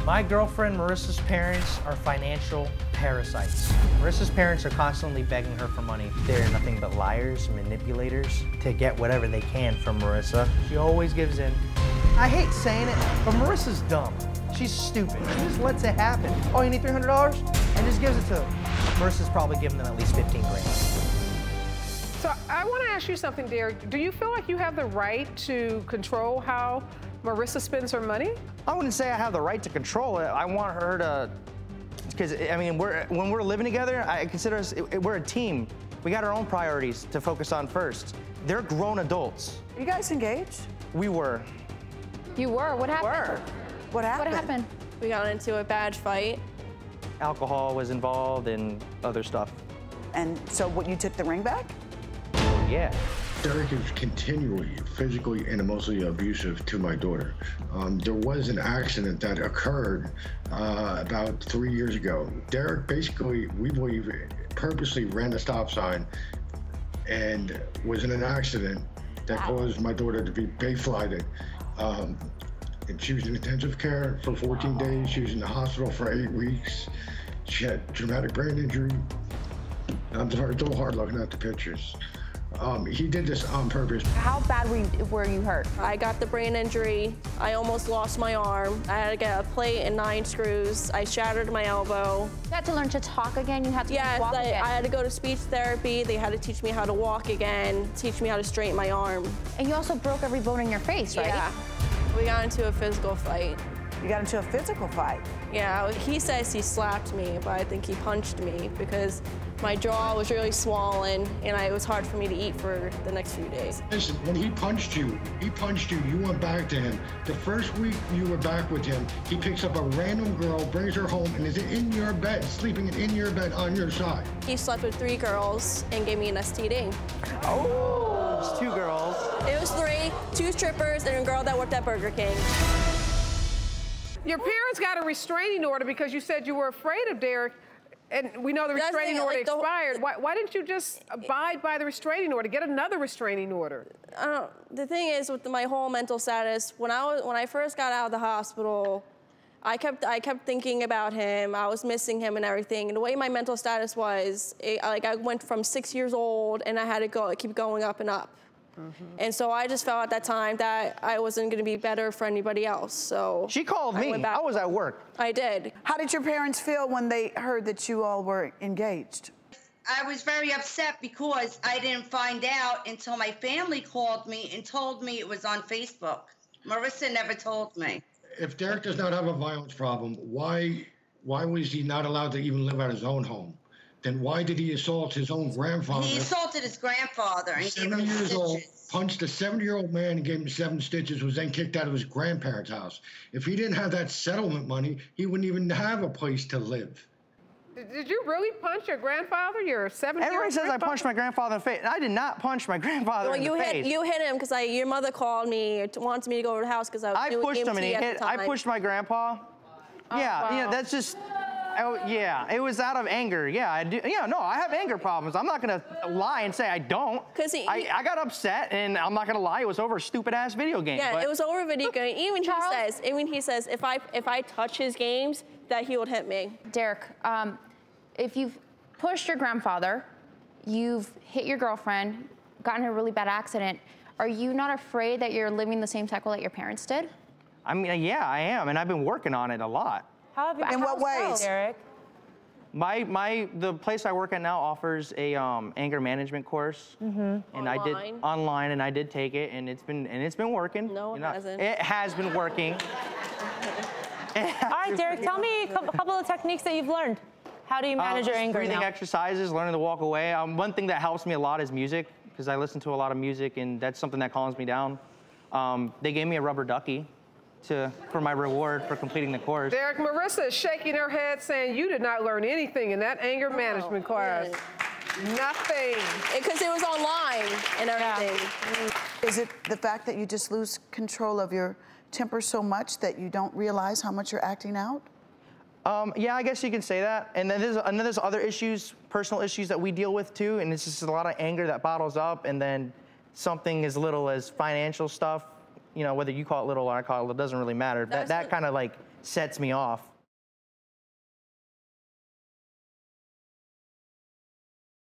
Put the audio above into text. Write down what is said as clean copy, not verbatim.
My girlfriend Marissa's parents are financial parasites. Marissa's parents are constantly begging her for money. They're nothing but liars, manipulators to get whatever they can from Marissa. She always gives in. I hate saying it, but Marissa's dumb. She's stupid. She just lets it happen. Oh, you need $300? And just gives it to them. Marissa's probably giving them at least 15 grand. So I want to ask you something, Derrick. Do you feel like you have the right to control how Marissa spends her money? I wouldn't say I have the right to control it. I want her to, because I mean, when we're living together, I consider us, we're a team. We got our own priorities to focus on first. They're grown adults. Are you guys engaged? We were. You were? What happened? What happened? What happened? We got into a bad fight. Alcohol was involved and other stuff. And so what, you took the ring back? Yeah. Derrick is continually physically and emotionally abusive to my daughter. There was an accident that occurred about 3 years ago. Derrick basically, we believe, purposely ran a stop sign and was in an accident that caused my daughter to be bay-flighted. And she was in intensive care for 14 days. She was in the hospital for 8 weeks. She had traumatic brain injury. It's a little hard looking at the pictures. He did this on purpose. How bad were you hurt? I got the brain injury. I almost lost my arm. I had to get a plate and 9 screws. I shattered my elbow. You had to learn to talk again? You had to walk again? I had to go to speech therapy. They had to teach me how to walk again, teach me how to straighten my arm. And you also broke every bone in your face, right? Yeah. We got into a physical fight. You got into a physical fight? Yeah, he says he slapped me, but I think he punched me because my jaw was really swollen and it was hard for me to eat for the next few days. Listen, when he punched you, you went back to him. The first week you were back with him, he picks up a random girl, brings her home, and is in your bed, sleeping in your bed on your side. He slept with 3 girls and gave me an STD. Oh, it's 2 girls. It was 3, 2 strippers and a girl that worked at Burger King. Your parents got a restraining order because you said you were afraid of Derrick, and we know the restraining order expired. Why didn't you just abide by the restraining order, get another restraining order? The thing is, with my whole mental status, when I first got out of the hospital, I kept thinking about him. I was missing him and everything. And the way my mental status was, I went from 6 years old, and I had to keep going up and up. And so I just felt at that time that I wasn't going to be better for anybody else. So she called me. I was at work. I did. How did your parents feel when they heard that you all were engaged? I was very upset because I didn't find out until my family called me and told me it was on Facebook. Marissa never told me. If Derrick does not have a violence problem, why was he not allowed to even live at his own home? Then why did he assault his own grandfather? He assaulted his grandfather and gave him 70 years stitches. old, punched a 70-year-old man and gave him 7 stitches, was then kicked out of his grandparents' house. If he didn't have that settlement money, he wouldn't even have a place to live. Did you really punch your grandfather, your 70-year-old grandfather? Everybody says I punched my grandfather in the face. I did not punch my grandfather in the face. You hit him because your mother called me, wanted me to go over to the house because I was pushed him and he hit. I pushed my grandpa. Yeah, that's just. Yeah, it was out of anger. Yeah, I do. Yeah, no, I have anger problems. I'm not gonna lie and say I don't. Cause I got upset, and I'm not gonna lie. It was over a stupid ass video game. Yeah, it was over a video game. Even he says, if I touch his games, that he would hit me. Derrick, if you've pushed your grandfather, you've hit your girlfriend, gotten in a really bad accident, are you not afraid that you're living the same cycle that your parents did? I mean, yeah, I am, and I've been working on it a lot. In what ways? Derrick? The place I work at now offers a anger management course, and I did online, and I did take it, and it's been working. No, it hasn't. It has been working. All right, Derrick, tell me a couple of techniques that you've learned. How do you manage your anger breathing now? exercises, learning to walk away. One thing that helps me a lot is music, because I listen to a lot of music, and that's something that calms me down. They gave me a rubber ducky for my reward for completing the course. Derrick, Marissa is shaking her head saying you did not learn anything in that anger management class. Nothing. Because it was online and everything. Yeah. Is it the fact that you just lose control of your temper so much that you don't realize how much you're acting out? Yeah, I guess you can say that. And then there's other issues, personal issues that we deal with too, and it's just a lot of anger that bottles up, and then something as little as financial stuff, you know, whether you call it little or I call it, it doesn't really matter. That kind of like sets me off.